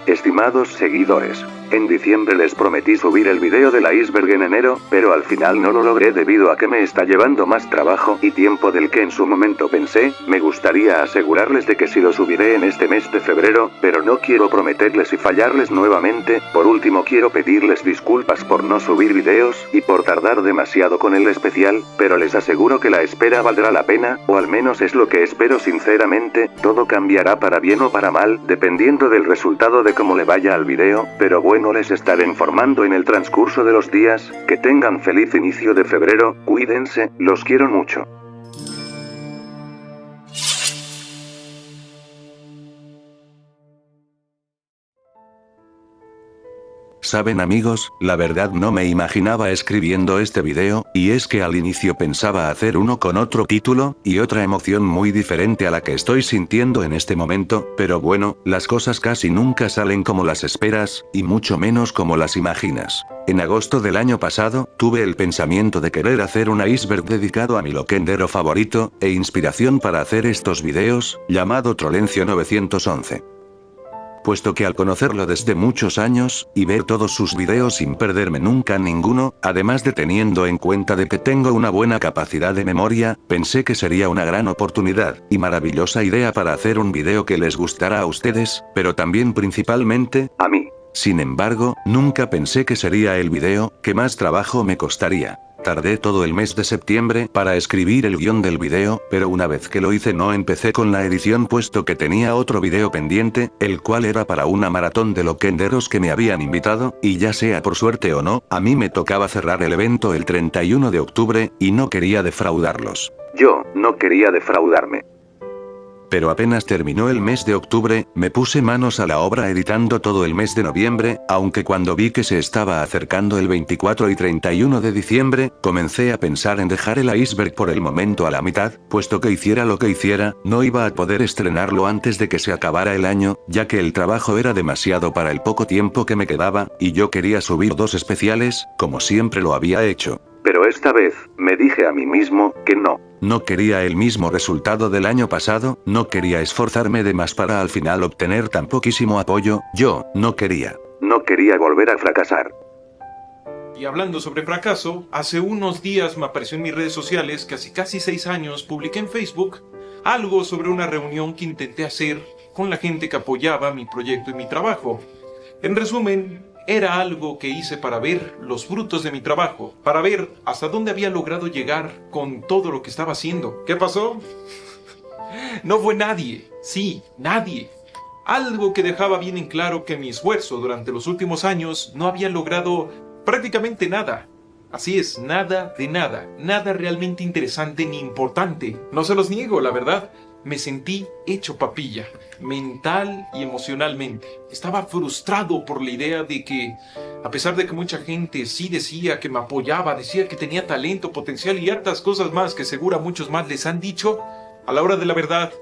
Estimados seguidores, en diciembre les prometí subir el video del iceberg en enero, pero al final no lo logré debido a que me está llevando más trabajo y tiempo del que en su momento pensé. Me gustaría asegurarles de que sí lo subiré en este mes de febrero, pero no quiero prometerles y fallarles nuevamente. Por último quiero pedirles disculpas por no subir videos, y por tardar demasiado con el especial, pero les aseguro que la espera valdrá la pena, o al menos es lo que espero sinceramente. Todo cambiará para bien o para mal, dependiendo del resultado de cómo le vaya al video, pero bueno, les estaré informando en el transcurso de los días. Que tengan feliz inicio de febrero, cuídense, los quiero mucho. Saben amigos, la verdad no me imaginaba escribiendo este video, y es que al inicio pensaba hacer uno con otro título, y otra emoción muy diferente a la que estoy sintiendo en este momento, pero bueno, las cosas casi nunca salen como las esperas, y mucho menos como las imaginas. En agosto del año pasado, tuve el pensamiento de querer hacer un iceberg dedicado a mi loquendero favorito, e inspiración para hacer estos videos, llamado Trolencio 911. Puesto que al conocerlo desde muchos años, y ver todos sus videos sin perderme nunca ninguno, además de teniendo en cuenta de que tengo una buena capacidad de memoria, pensé que sería una gran oportunidad, y maravillosa idea para hacer un video que les gustará a ustedes, pero también principalmente, a mí. Sin embargo, nunca pensé que sería el video que más trabajo me costaría. Tardé todo el mes de septiembre para escribir el guión del video, pero una vez que lo hice no empecé con la edición puesto que tenía otro video pendiente, el cual era para una maratón de loquenderos que me habían invitado, y ya sea por suerte o no, a mí me tocaba cerrar el evento el 31 de octubre, y no quería defraudarlos. Yo no quería defraudarme. Pero apenas terminó el mes de octubre, me puse manos a la obra editando todo el mes de noviembre, aunque cuando vi que se estaba acercando el 24 y 31 de diciembre, comencé a pensar en dejar el iceberg por el momento a la mitad, puesto que hiciera lo que hiciera, no iba a poder estrenarlo antes de que se acabara el año, ya que el trabajo era demasiado para el poco tiempo que me quedaba, y yo quería subir 2 especiales, como siempre lo había hecho. Pero esta vez, me dije a mí mismo, que no. No quería el mismo resultado del año pasado, no quería esforzarme de más para al final obtener tan poquísimo apoyo, yo no quería. No quería volver a fracasar. Y hablando sobre fracaso, hace unos días me apareció en mis redes sociales que hace casi 6 años publiqué en Facebook algo sobre una reunión que intenté hacer con la gente que apoyaba mi proyecto y mi trabajo. En resumen, era algo que hice para ver los frutos de mi trabajo, para ver hasta dónde había logrado llegar con todo lo que estaba haciendo. ¿Qué pasó? No fue nadie, sí, nadie. Algo que dejaba bien en claro que mi esfuerzo durante los últimos años no había logrado prácticamente nada. Así es, nada de nada, nada realmente interesante ni importante. No se los niego, la verdad. Me sentí hecho papilla, mental y emocionalmente. Estaba frustrado por la idea de que, a pesar de que mucha gente sí decía que me apoyaba, decía que tenía talento, potencial y hartas cosas más que seguro a muchos más les han dicho, a la hora de la verdad,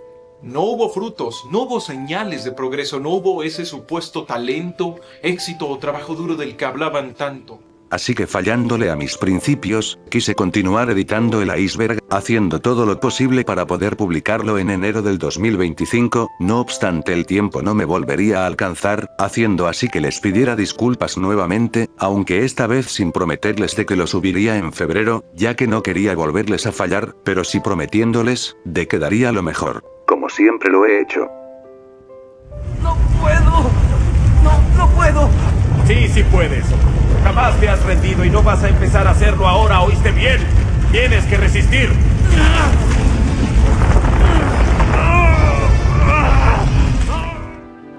no hubo frutos, no hubo señales de progreso, no hubo ese supuesto talento, éxito o trabajo duro del que hablaban tanto. Así que fallándole a mis principios, quise continuar editando el iceberg, haciendo todo lo posible para poder publicarlo en enero del 2025, no obstante el tiempo no me volvería a alcanzar, haciendo así que les pidiera disculpas nuevamente, aunque esta vez sin prometerles de que lo subiría en febrero, ya que no quería volverles a fallar, pero sí prometiéndoles, de que daría lo mejor. Como siempre lo he hecho. ¡No puedo! ¡No puedo! Sí, sí puedes. Jamás te has rendido y no vas a empezar a hacerlo ahora, ¿oíste bien? Tienes que resistir.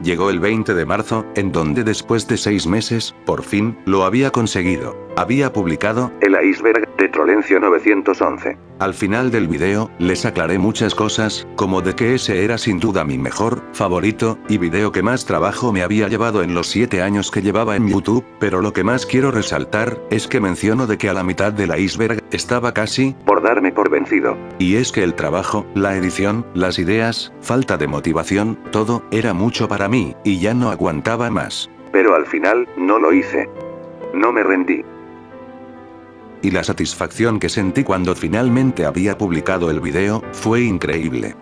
Llegó el 20 de marzo, en donde después de 6 meses, por fin, lo había conseguido. Había publicado el iceberg de Trolencio 911. Al final del video, les aclaré muchas cosas, como de que ese era sin duda mi mejor, favorito, y video que más trabajo me había llevado en los 7 años que llevaba en YouTube, pero lo que más quiero resaltar, es que menciono de que a la mitad del iceberg, estaba casi por darme por vencido. Y es que el trabajo, la edición, las ideas, falta de motivación, todo, era mucho para mí, y ya no aguantaba más. Pero al final, no lo hice. No me rendí. Y la satisfacción que sentí cuando finalmente había publicado el video, fue increíble.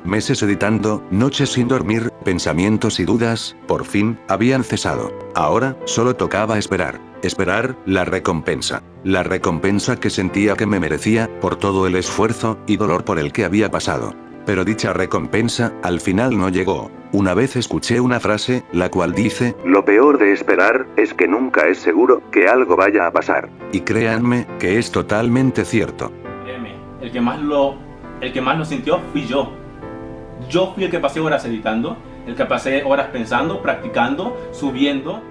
meses editando, noches sin dormir, pensamientos y dudas, por fin, habían cesado. Ahora, solo tocaba esperar. Esperar la recompensa. La recompensa que sentía que me merecía, por todo el esfuerzo y dolor por el que había pasado. Pero dicha recompensa, al final no llegó. Una vez escuché una frase, la cual dice: lo peor de esperar, es que nunca es seguro que algo vaya a pasar. Y créanme, que es totalmente cierto. Créeme, el que más lo sintió fui yo. Yo fui el que pasé horas editando, el que pasé horas pensando, practicando, subiendo.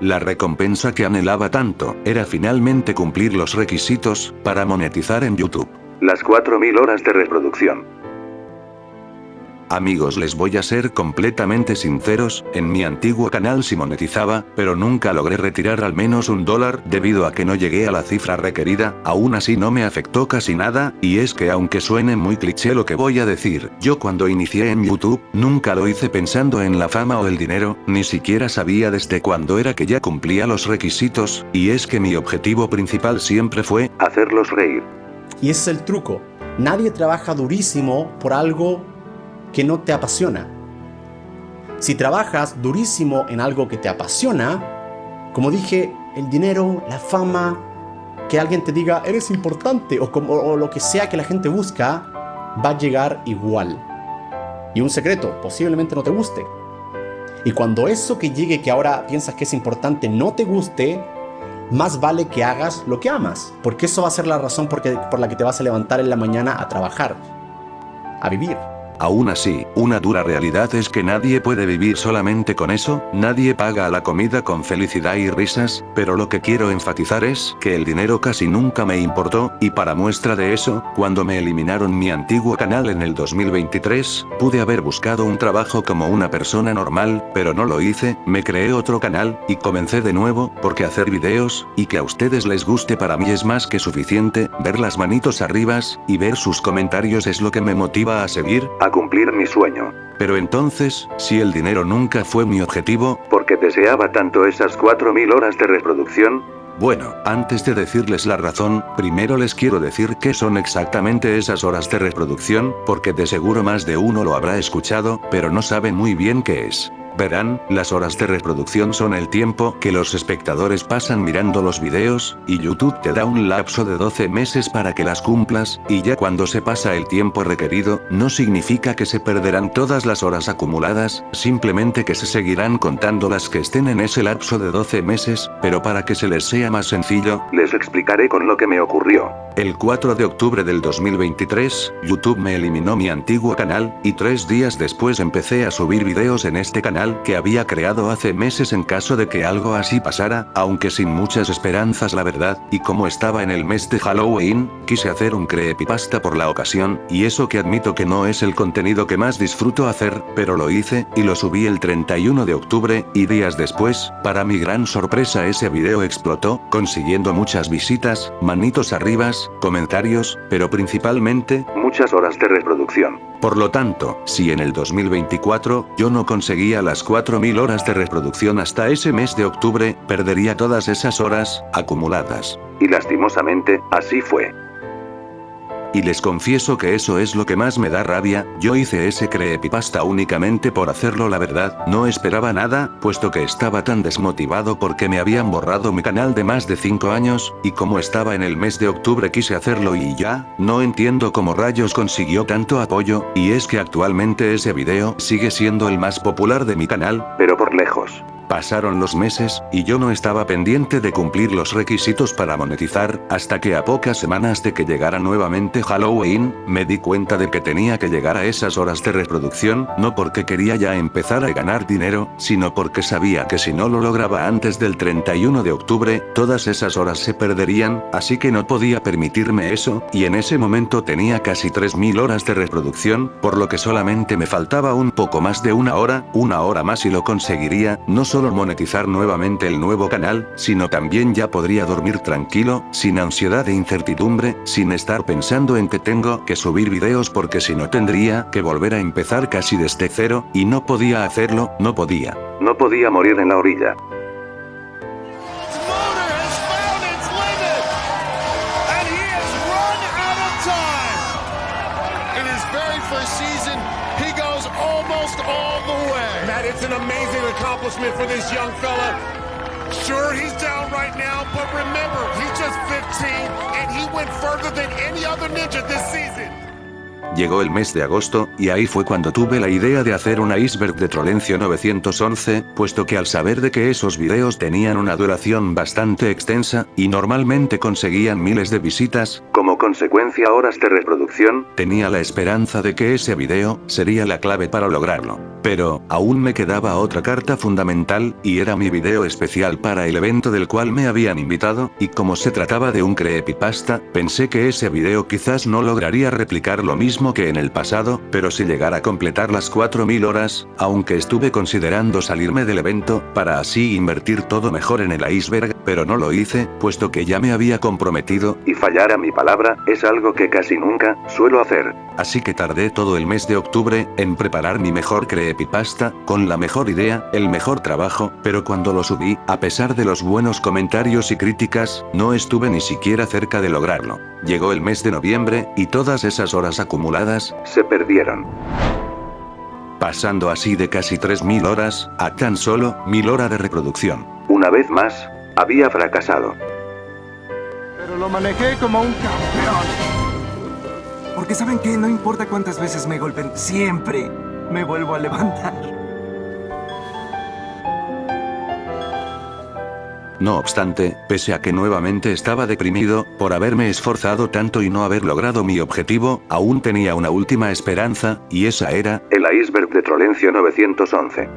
La recompensa que anhelaba tanto, era finalmente cumplir los requisitos, para monetizar en YouTube. Las 4000 horas de reproducción. Amigos, les voy a ser completamente sinceros, en mi antiguo canal sí monetizaba, pero nunca logré retirar al menos $1 debido a que no llegué a la cifra requerida. Aún así no me afectó casi nada, y es que aunque suene muy cliché lo que voy a decir, yo cuando inicié en YouTube, nunca lo hice pensando en la fama o el dinero, ni siquiera sabía desde cuándo era que ya cumplía los requisitos, y es que mi objetivo principal siempre fue hacerlos reír. Y ese es el truco. Nadie trabaja durísimo por algo que no te apasiona. Si trabajas durísimo en algo que te apasiona, como dije, el dinero, la fama, que alguien te diga eres importante o lo que sea que la gente busca, va a llegar igual. Y un secreto, posiblemente no te guste. Y cuando eso que llegue que ahora piensas que es importante no te guste, más vale que hagas lo que amas, porque eso va a ser la razón por la que te vas a levantar en la mañana a trabajar, a vivir. Aún así, una dura realidad es que nadie puede vivir solamente con eso, nadie paga a la comida con felicidad y risas, pero lo que quiero enfatizar es que el dinero casi nunca me importó, y para muestra de eso, cuando me eliminaron mi antiguo canal en el 2023, pude haber buscado un trabajo como una persona normal, pero no lo hice, me creé otro canal, y comencé de nuevo, porque hacer videos, y que a ustedes les guste para mí es más que suficiente, ver las manitos arribas, y ver sus comentarios es lo que me motiva a seguir, a cumplir mi sueño. Pero entonces, si el dinero nunca fue mi objetivo, porque deseaba tanto esas 4000 horas de reproducción. Bueno, antes de decirles la razón, primero les quiero decir qué son exactamente esas horas de reproducción, porque de seguro más de uno lo habrá escuchado, pero no saben muy bien qué es. Verán, las horas de reproducción son el tiempo que los espectadores pasan mirando los videos, y YouTube te da un lapso de 12 meses para que las cumplas, y ya cuando se pasa el tiempo requerido, no significa que se perderán todas las horas acumuladas, simplemente que se seguirán contando las que estén en ese lapso de 12 meses, pero para que se les sea más sencillo, les explicaré con lo que me ocurrió. El 4 de octubre del 2023, YouTube me eliminó mi antiguo canal, y 3 días después empecé a subir videos en este canal que había creado hace meses en caso de que algo así pasara, aunque sin muchas esperanzas la verdad, y como estaba en el mes de Halloween, quise hacer un creepypasta por la ocasión, y eso que admito que no es el contenido que más disfruto hacer, pero lo hice, y lo subí el 31 de octubre, y días después, para mi gran sorpresa ese video explotó, consiguiendo muchas visitas, manitos arribas, comentarios, pero principalmente, muchas horas de reproducción. Por lo tanto, si en el 2024, yo no conseguía las 4000 horas de reproducción hasta ese mes de octubre, perdería todas esas horas, acumuladas. Y lastimosamente, así fue. Y les confieso que eso es lo que más me da rabia, yo hice ese creepypasta únicamente por hacerlo la verdad, no esperaba nada, puesto que estaba tan desmotivado porque me habían borrado mi canal de más de 5 años, y como estaba en el mes de octubre quise hacerlo y ya, no entiendo cómo rayos consiguió tanto apoyo, y es que actualmente ese video sigue siendo el más popular de mi canal, pero por lejos. Pasaron los meses, y yo no estaba pendiente de cumplir los requisitos para monetizar, hasta que a pocas semanas de que llegara nuevamente Halloween, me di cuenta de que tenía que llegar a esas horas de reproducción, no porque quería ya empezar a ganar dinero, sino porque sabía que si no lo lograba antes del 31 de octubre, todas esas horas se perderían, así que no podía permitirme eso, y en ese momento tenía casi 3000 horas de reproducción, por lo que solamente me faltaba un poco más de una hora más y lo conseguiría, no solo monetizar nuevamente el nuevo canal, sino también ya podría dormir tranquilo, sin ansiedad e incertidumbre, sin estar pensando en que tengo que subir videos porque si no tendría que volver a empezar casi desde cero, y no podía hacerlo, no podía. No podía morir en la orilla. Season that. It's an amazing accomplishment for this young fella. Sure, he's down right now, but remember, he's just 15, and he went further than any other ninja this season. Llegó el mes de agosto, y ahí fue cuando tuve la idea de hacer una iceberg de Trolencio 911, puesto que al saber de que esos videos tenían una duración bastante extensa, y normalmente conseguían miles de visitas, como consecuencia horas de reproducción, tenía la esperanza de que ese video sería la clave para lograrlo. Pero, aún me quedaba otra carta fundamental, y era mi video especial para el evento del cual me habían invitado, y como se trataba de un creepypasta, pensé que ese video quizás no lograría replicar lo mismo que en el pasado, pero si llegara a completar las 4000 horas, aunque estuve considerando salirme del evento, para así invertir todo mejor en el iceberg, pero no lo hice, puesto que ya me había comprometido, y fallar a mi palabra, es algo que casi nunca suelo hacer. Así que tardé todo el mes de octubre en preparar mi mejor creepypasta, con la mejor idea, el mejor trabajo, pero cuando lo subí, a pesar de los buenos comentarios y críticas, no estuve ni siquiera cerca de lograrlo. Llegó el mes de noviembre, y todas esas horas acumuladas se perdieron. Pasando así de casi 3000 horas, a tan solo 1000 horas de reproducción. Una vez más, había fracasado. Pero lo manejé como un campeón. Porque ¿saben qué? No importa cuántas veces me golpeen, siempre me vuelvo a levantar. No obstante, pese a que nuevamente estaba deprimido, por haberme esforzado tanto y no haber logrado mi objetivo, aún tenía una última esperanza, y esa era el iceberg de Trolencio 911.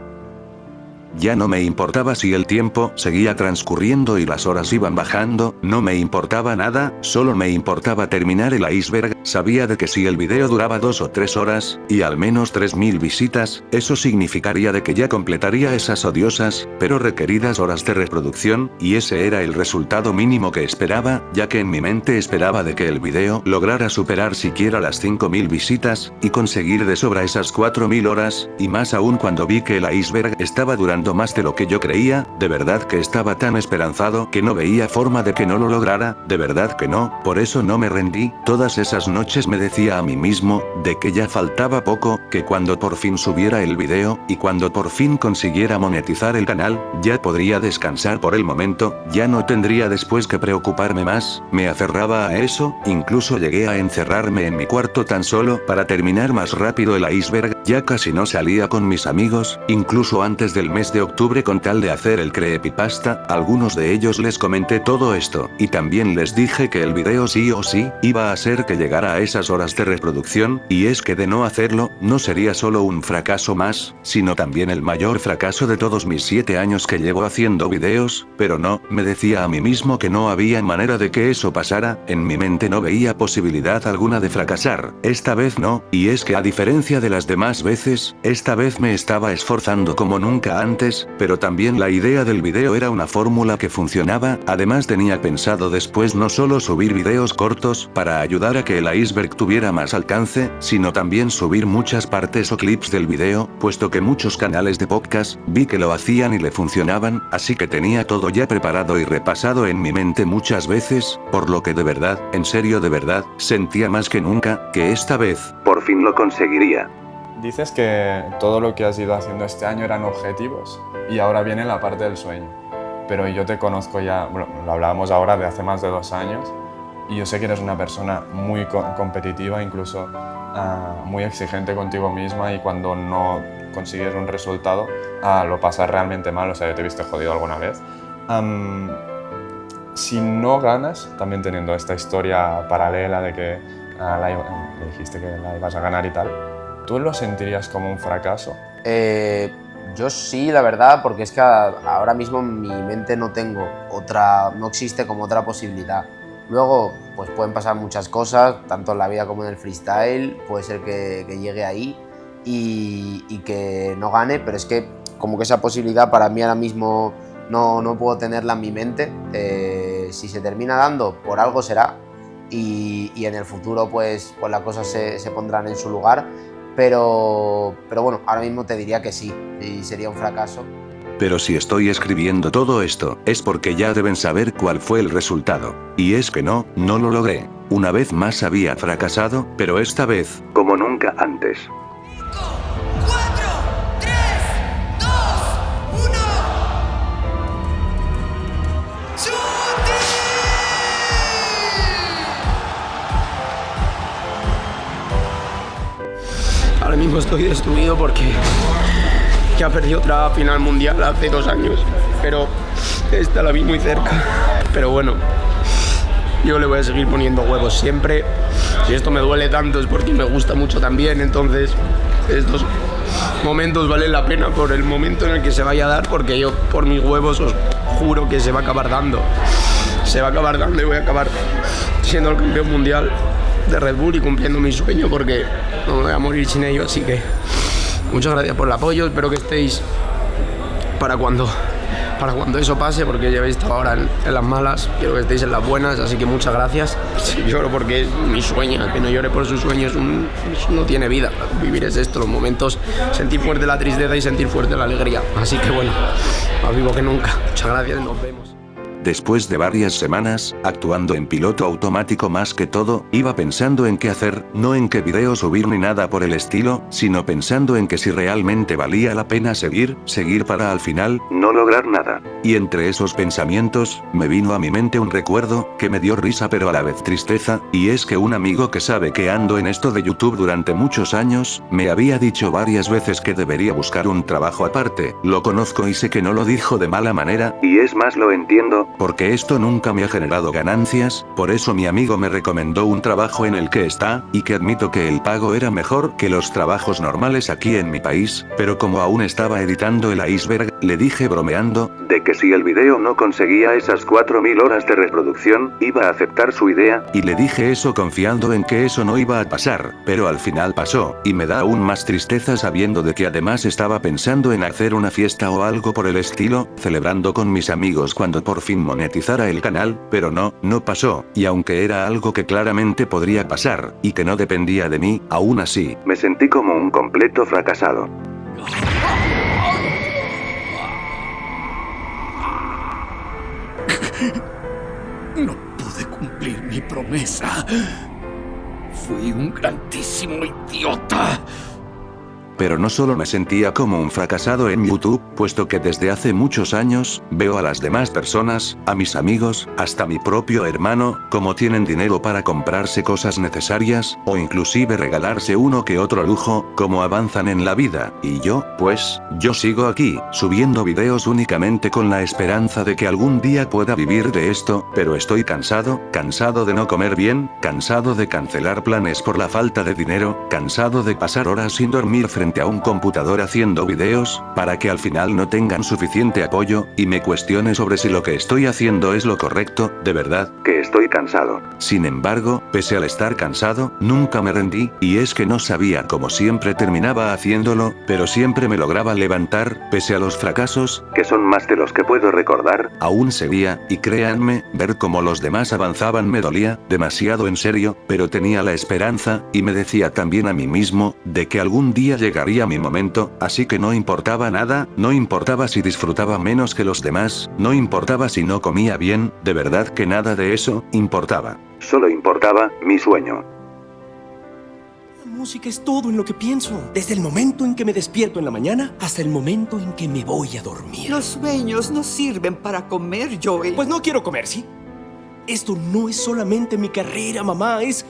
Ya no me importaba si el tiempo seguía transcurriendo y las horas iban bajando, no me importaba nada, solo me importaba terminar el iceberg. Sabía de que si el video duraba 2 o 3 horas, y al menos 3000 visitas, eso significaría de que ya completaría esas odiosas, pero requeridas horas de reproducción, y ese era el resultado mínimo que esperaba, ya que en mi mente esperaba de que el video lograra superar siquiera las 5000 visitas, y conseguir de sobra esas 4000 horas, y más aún cuando vi que el iceberg estaba durando más de lo que yo creía, de verdad que estaba tan esperanzado que no veía forma de que no lo lograra, de verdad que no, por eso no me rendí. Todas esas noches me decía a mí mismo, de que ya faltaba poco, que cuando por fin subiera el video, y cuando por fin consiguiera monetizar el canal, ya podría descansar por el momento, ya no tendría después que preocuparme más. Me aferraba a eso, incluso llegué a encerrarme en mi cuarto tan solo para terminar más rápido el iceberg, ya casi no salía con mis amigos, incluso antes del mes de octubre con tal de hacer el creepypasta. Algunos de ellos les comenté todo esto, y también les dije que el video sí o sí, iba a hacer que llegara a esas horas de reproducción, y es que de no hacerlo, no sería solo un fracaso más, sino también el mayor fracaso de todos mis 7 años que llevo haciendo videos, pero no, me decía a mí mismo que no había manera de que eso pasara, en mi mente no veía posibilidad alguna de fracasar, esta vez no, y es que a diferencia de las demás veces, esta vez me estaba esforzando como nunca antes, pero también la idea del video era una fórmula que funcionaba. Además tenía pensado después no solo subir videos cortos para ayudar a que el iceberg tuviera más alcance, sino también subir muchas partes o clips del video, puesto que muchos canales de podcast vi que lo hacían y le funcionaban, así que tenía todo ya preparado y repasado en mi mente muchas veces, por lo que de verdad, en serio de verdad, sentía más que nunca, que esta vez, por fin lo conseguiría. Dices que todo lo que has ido haciendo este año eran objetivos y ahora viene la parte del sueño. Pero yo te conozco ya, bueno, lo hablábamos ahora de hace más de 2 años y yo sé que eres una persona muy competitiva, incluso muy exigente contigo misma, y cuando no consigues un resultado lo pasas realmente mal. O sea, yo te he visto jodido alguna vez. Si no ganas, también teniendo esta historia paralela de que le dijiste que la ibas a ganar y tal, ¿tú lo sentirías como un fracaso? Yo sí, la verdad, porque es que ahora mismo en mi mente no existe como otra posibilidad. Luego, pues pueden pasar muchas cosas, tanto en la vida como en el freestyle, puede ser que llegue ahí y que no gane, pero es que como que esa posibilidad para mí ahora mismo no puedo tenerla en mi mente. Si se termina dando, por algo será, y en el futuro pues las cosas se pondrán en su lugar. Pero bueno, ahora mismo te diría que sí, y sería un fracaso. Pero si estoy escribiendo todo esto, es porque ya deben saber cuál fue el resultado. Y es que no lo logré. Una vez más había fracasado, pero esta vez, como nunca antes. 5, 4, 3, estoy destruido porque ya perdí otra final mundial hace 2 años, pero esta la vi muy cerca. Pero bueno, yo le voy a seguir poniendo huevos siempre. Si esto me duele tanto es porque me gusta mucho también, entonces estos momentos valen la pena por el momento en el que se vaya a dar, porque yo por mis huevos os juro que se va a acabar dando. Se va a acabar dando y voy a acabar siendo el campeón mundial de Red Bull y cumpliendo mi sueño, porque no me voy a morir sin ello. Así que muchas gracias por el apoyo, espero que estéis para cuando eso pase, porque ya habéis estado ahora en las malas, quiero que estéis en las buenas, así que muchas gracias. Sí, lloro porque es mi sueño, el que no llore por su sueño no tiene vida. Vivir es esto, los momentos, sentir fuerte la tristeza y sentir fuerte la alegría. Así que bueno, más vivo que nunca. Muchas gracias, nos vemos. Después de varias semanas, actuando en piloto automático más que todo, iba pensando en qué hacer, no en qué video subir ni nada por el estilo, sino pensando en que si realmente valía la pena seguir para al final, no lograr nada. Y entre esos pensamientos, me vino a mi mente un recuerdo, que me dio risa pero a la vez tristeza, y es que un amigo que sabe que ando en esto de YouTube durante muchos años, me había dicho varias veces que debería buscar un trabajo aparte. Lo conozco y sé que no lo dijo de mala manera, y es más lo entiendo, porque esto nunca me ha generado ganancias, por eso mi amigo me recomendó un trabajo en el que está, y que admito que el pago era mejor que los trabajos normales aquí en mi país, pero como aún estaba editando el iceberg, le dije bromeando, de que si el video no conseguía esas 4000 horas de reproducción, iba a aceptar su idea, y le dije eso confiando en que eso no iba a pasar, pero al final pasó, y me da aún más tristeza sabiendo de que además estaba pensando en hacer una fiesta o algo por el estilo, celebrando con mis amigos cuando por fin monetizara el canal, pero no pasó, y aunque era algo que claramente podría pasar, y que no dependía de mí, aún así, me sentí como un completo fracasado. No pude cumplir mi promesa. Fui un grandísimo idiota. Pero no solo me sentía como un fracasado en YouTube, puesto que desde hace muchos años, veo a las demás personas, a mis amigos, hasta mi propio hermano, como tienen dinero para comprarse cosas necesarias, o inclusive regalarse uno que otro lujo, como avanzan en la vida, y yo sigo aquí, subiendo videos únicamente con la esperanza de que algún día pueda vivir de esto, pero estoy cansado de no comer bien, cansado de cancelar planes por la falta de dinero, cansado de pasar horas sin dormir frente a un computador haciendo videos, para que al final no tengan suficiente apoyo, y me cuestione sobre si lo que estoy haciendo es lo correcto, de verdad, que estoy cansado. Sin embargo, pese al estar cansado, nunca me rendí, y es que no sabía cómo siempre terminaba haciéndolo, pero siempre me lograba levantar, pese a los fracasos, que son más de los que puedo recordar, aún seguía, y créanme, ver cómo los demás avanzaban me dolía, demasiado en serio, pero tenía la esperanza, y me decía también a mí mismo, de que algún día llegaría mi momento, así que no importaba nada, no importaba si disfrutaba menos que los demás, no importaba si no comía bien, de verdad que nada de eso importaba. Solo importaba mi sueño. La música es todo en lo que pienso, desde el momento en que me despierto en la mañana hasta el momento en que me voy a dormir. Los sueños no sirven para comer, Joey. Pues no quiero comer, ¿sí? Esto no es solamente mi carrera, mamá, es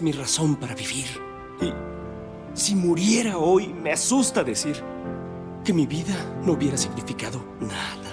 mi razón para vivir. Y si muriera hoy, me asusta decir que mi vida no hubiera significado nada.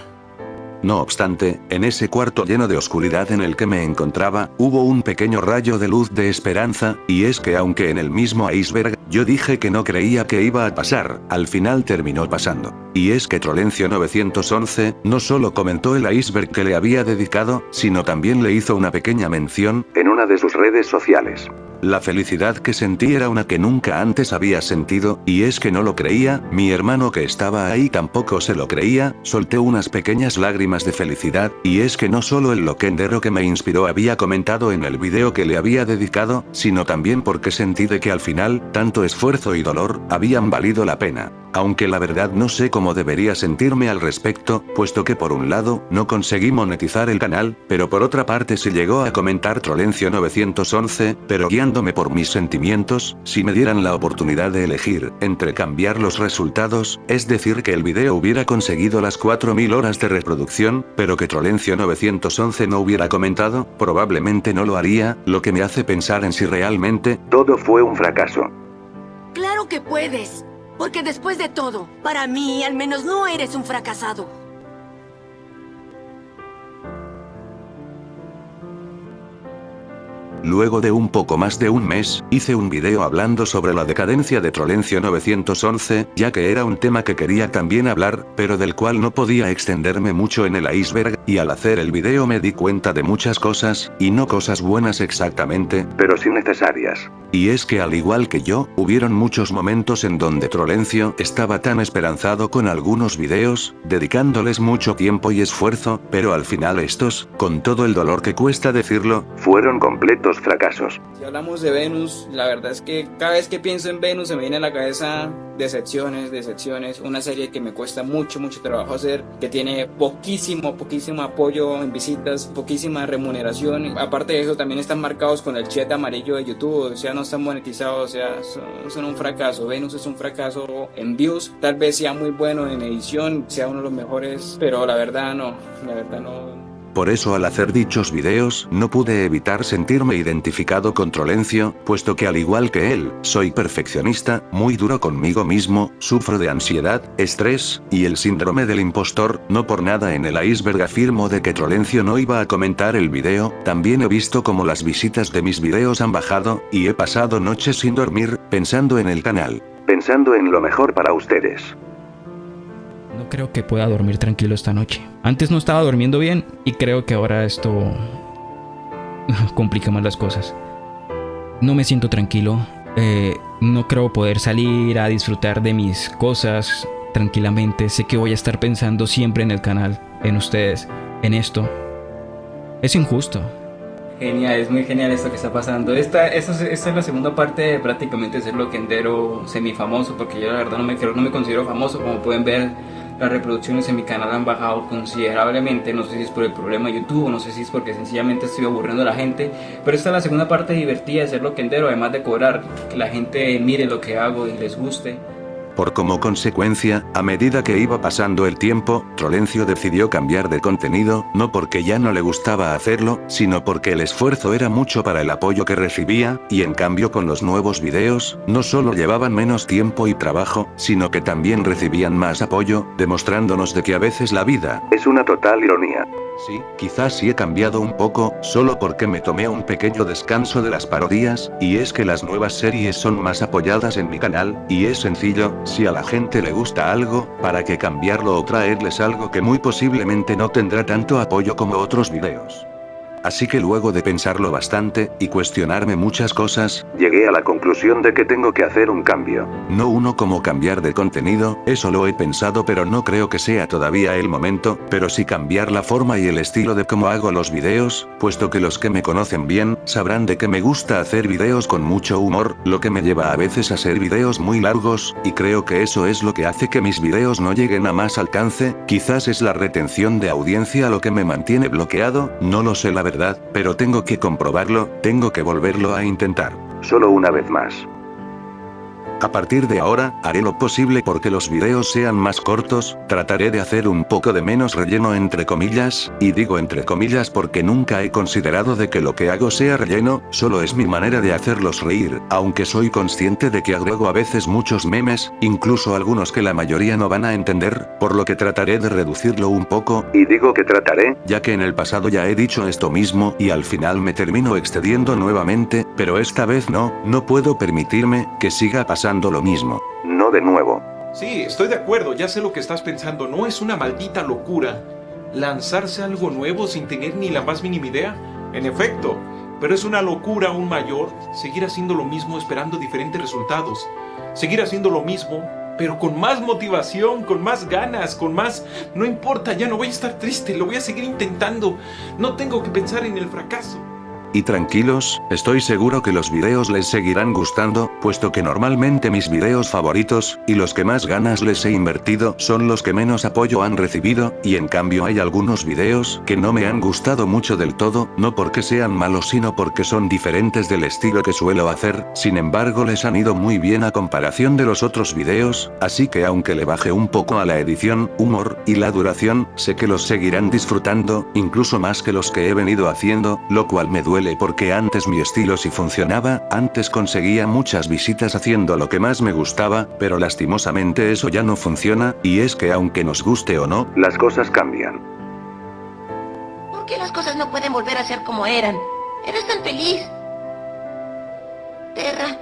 No obstante, en ese cuarto lleno de oscuridad en el que me encontraba, hubo un pequeño rayo de luz de esperanza, y es que aunque en el mismo iceberg, yo dije que no creía que iba a pasar, al final terminó pasando. Y es que Trolencio 911, no solo comentó el iceberg que le había dedicado, sino también le hizo una pequeña mención, en una de sus redes sociales. La felicidad que sentí era una que nunca antes había sentido, y es que no lo creía, mi hermano que estaba ahí tampoco se lo creía, solté unas pequeñas lágrimas de felicidad, y es que no solo el loquendero que me inspiró había comentado en el video que le había dedicado, sino también porque sentí de que al final, tanto esfuerzo y dolor, habían valido la pena. Aunque la verdad no sé cómo debería sentirme al respecto, puesto que por un lado, no conseguí monetizar el canal, pero por otra parte sí llegó a comentar Trolencio 911, pero guiándome por mis sentimientos, si me dieran la oportunidad de elegir, entre cambiar los resultados, es decir que el video hubiera conseguido las 4000 horas de reproducción, pero que Trolencio 911 no hubiera comentado, probablemente no lo haría, lo que me hace pensar en si realmente, todo fue un fracaso. Claro que puedes. Porque después de todo, para mí al menos no eres un fracasado. Luego de un poco más de un mes, hice un video hablando sobre la decadencia de Trolencio 911, ya que era un tema que quería también hablar, pero del cual no podía extenderme mucho en el iceberg, y al hacer el video me di cuenta de muchas cosas, y no cosas buenas exactamente, pero sí necesarias. Y es que al igual que yo, hubieron muchos momentos en donde Trolencio estaba tan esperanzado con algunos videos, dedicándoles mucho tiempo y esfuerzo, pero al final estos, con todo el dolor que cuesta decirlo, fueron completos fracasos. Si hablamos de Venus, la verdad es que cada vez que pienso en Venus se me viene a la cabeza decepciones, una serie que me cuesta mucho trabajo hacer, que tiene poquísimo apoyo en visitas, poquísima remuneración. Aparte de eso también están marcados con el chat amarillo de YouTube, o sea, no están monetizados, o sea, son un fracaso. Venus es un fracaso en views, tal vez sea muy bueno en edición, sea uno de los mejores, pero la verdad no. Por eso al hacer dichos videos, no pude evitar sentirme identificado con Trolencio, puesto que al igual que él, soy perfeccionista, muy duro conmigo mismo, sufro de ansiedad, estrés, y el síndrome del impostor. No por nada en el iceberg afirmo de que Trolencio no iba a comentar el video. También he visto como las visitas de mis videos han bajado, y he pasado noches sin dormir, pensando en el canal. Pensando en lo mejor para ustedes. No creo que pueda dormir tranquilo esta noche. Antes no estaba durmiendo bien y creo que ahora esto complica más las cosas. No me siento tranquilo. No creo poder salir a disfrutar de mis cosas tranquilamente. Sé que voy a estar pensando siempre en el canal, en ustedes, en esto. Es injusto. Genial, es muy genial esto que está pasando. Esta es la segunda parte de prácticamente ser loquendero semifamoso, porque yo la verdad no me considero famoso. Como pueden ver, las reproducciones en mi canal han bajado considerablemente. No sé si es por el problema de YouTube, no sé si es porque sencillamente estoy aburriendo a la gente, pero esta es la segunda parte divertida de ser loquendero, además de cobrar, que la gente mire lo que hago y les guste. Por como consecuencia, a medida que iba pasando el tiempo, Trolencio decidió cambiar de contenido, no porque ya no le gustaba hacerlo, sino porque el esfuerzo era mucho para el apoyo que recibía, y en cambio con los nuevos videos, no solo llevaban menos tiempo y trabajo, sino que también recibían más apoyo, demostrándonos de que a veces la vida es una total ironía. Sí, quizás sí he cambiado un poco, solo porque me tomé un pequeño descanso de las parodias, y es que las nuevas series son más apoyadas en mi canal, y es sencillo, si a la gente le gusta algo, ¿para qué cambiarlo o traerles algo que muy posiblemente no tendrá tanto apoyo como otros videos? Así que luego de pensarlo bastante, y cuestionarme muchas cosas, llegué a la conclusión de que tengo que hacer un cambio. No uno como cambiar de contenido, eso lo he pensado pero no creo que sea todavía el momento, pero sí cambiar la forma y el estilo de cómo hago los videos, puesto que los que me conocen bien, sabrán de que me gusta hacer videos con mucho humor, lo que me lleva a veces a hacer videos muy largos, y creo que eso es lo que hace que mis videos no lleguen a más alcance. Quizás es la retención de audiencia lo que me mantiene bloqueado, no lo sé la verdad, pero tengo que comprobarlo, tengo que volverlo a intentar. Solo una vez más. A partir de ahora, haré lo posible porque los videos sean más cortos, trataré de hacer un poco de menos relleno entre comillas, y digo entre comillas porque nunca he considerado de que lo que hago sea relleno, solo es mi manera de hacerlos reír, aunque soy consciente de que agrego a veces muchos memes, incluso algunos que la mayoría no van a entender, por lo que trataré de reducirlo un poco, y digo que trataré, ya que en el pasado ya he dicho esto mismo y al final me termino excediendo nuevamente, pero esta vez no puedo permitirme que siga pasando lo mismo. No de nuevo. Sí, estoy de acuerdo, ya sé lo que estás pensando. ¿No es una maldita locura lanzarse algo nuevo sin tener ni la más mínima idea? En efecto, pero es una locura aún mayor seguir haciendo lo mismo esperando diferentes resultados. Seguir haciendo lo mismo, pero con más motivación, con más ganas, con más... No importa, ya no voy a estar triste, lo voy a seguir intentando. No tengo que pensar en el fracaso. Y tranquilos, estoy seguro que los videos les seguirán gustando, puesto que normalmente mis videos favoritos, y los que más ganas les he invertido, son los que menos apoyo han recibido, y en cambio hay algunos videos que no me han gustado mucho del todo, no porque sean malos sino porque son diferentes del estilo que suelo hacer, sin embargo les han ido muy bien a comparación de los otros videos, así que aunque le baje un poco a la edición, humor, y la duración, sé que los seguirán disfrutando, incluso más que los que he venido haciendo, lo cual me duele duele porque antes mi estilo sí funcionaba, antes conseguía muchas visitas haciendo lo que más me gustaba, pero lastimosamente eso ya no funciona, y es que aunque nos guste o no, las cosas cambian. ¿Por qué las cosas no pueden volver a ser como eran? Eres tan feliz. Terra.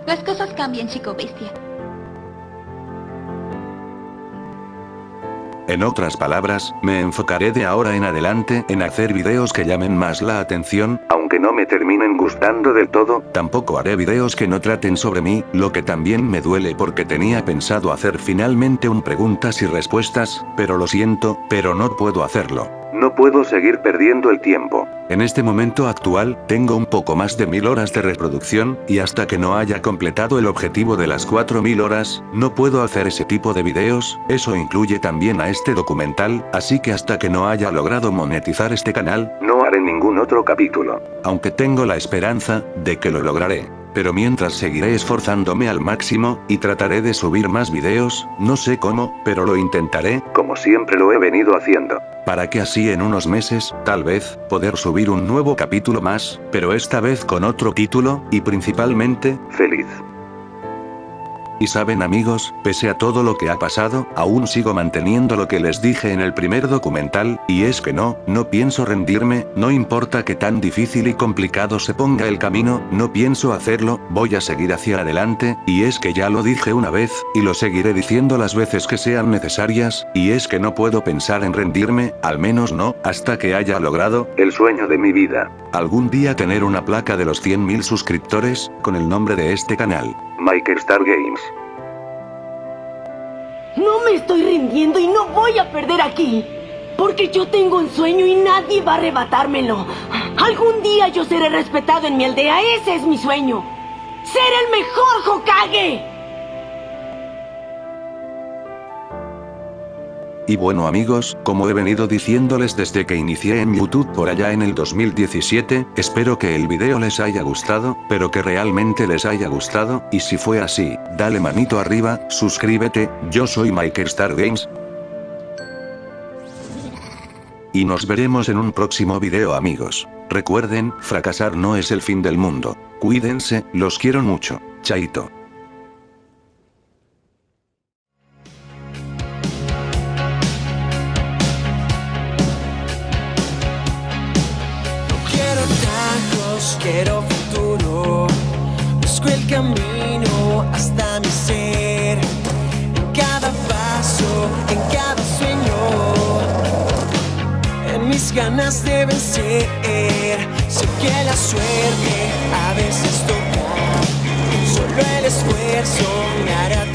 Las cosas cambian, chico bestia. En otras palabras, me enfocaré de ahora en adelante en hacer videos que llamen más la atención, aunque no me terminen gustando del todo. Tampoco haré videos que no traten sobre mí, lo que también me duele porque tenía pensado hacer finalmente un preguntas y respuestas, pero lo siento, pero no puedo hacerlo. No puedo seguir perdiendo el tiempo. En este momento actual, tengo un poco más de 1000 horas de reproducción, y hasta que no haya completado el objetivo de las 4000 horas, no puedo hacer ese tipo de videos, eso incluye también a este documental, así que hasta que no haya logrado monetizar este canal, no haré ningún otro capítulo. Aunque tengo la esperanza de que lo lograré. Pero mientras seguiré esforzándome al máximo, y trataré de subir más videos, no sé cómo, pero lo intentaré, como siempre lo he venido haciendo. Para que así en unos meses, tal vez, poder subir un nuevo capítulo más, pero esta vez con otro título, y principalmente, feliz. Y saben amigos, pese a todo lo que ha pasado, aún sigo manteniendo lo que les dije en el primer documental, y es que no pienso rendirme, no importa que tan difícil y complicado se ponga el camino, no pienso hacerlo, voy a seguir hacia adelante, y es que ya lo dije una vez, y lo seguiré diciendo las veces que sean necesarias, y es que no puedo pensar en rendirme, al menos no, hasta que haya logrado el sueño de mi vida. Algún día tener una placa de los 100.000 suscriptores, con el nombre de este canal. MykerStar Games. No me estoy rindiendo y no voy a perder aquí. Porque yo tengo un sueño y nadie va a arrebatármelo. Algún día yo seré respetado en mi aldea, ese es mi sueño. ¡Ser el mejor Hokage! Y bueno amigos, como he venido diciéndoles desde que inicié en YouTube por allá en el 2017, espero que el video les haya gustado, pero que realmente les haya gustado, y si fue así, dale manito arriba, suscríbete, yo soy MykerStar Games. Y nos veremos en un próximo video amigos. Recuerden, fracasar no es el fin del mundo. Cuídense, los quiero mucho. Chaito. Quiero futuro, busco el camino hasta mi ser. En cada paso, en cada sueño, en mis ganas de vencer. Sé que la suerte a veces toca, solo el esfuerzo me hará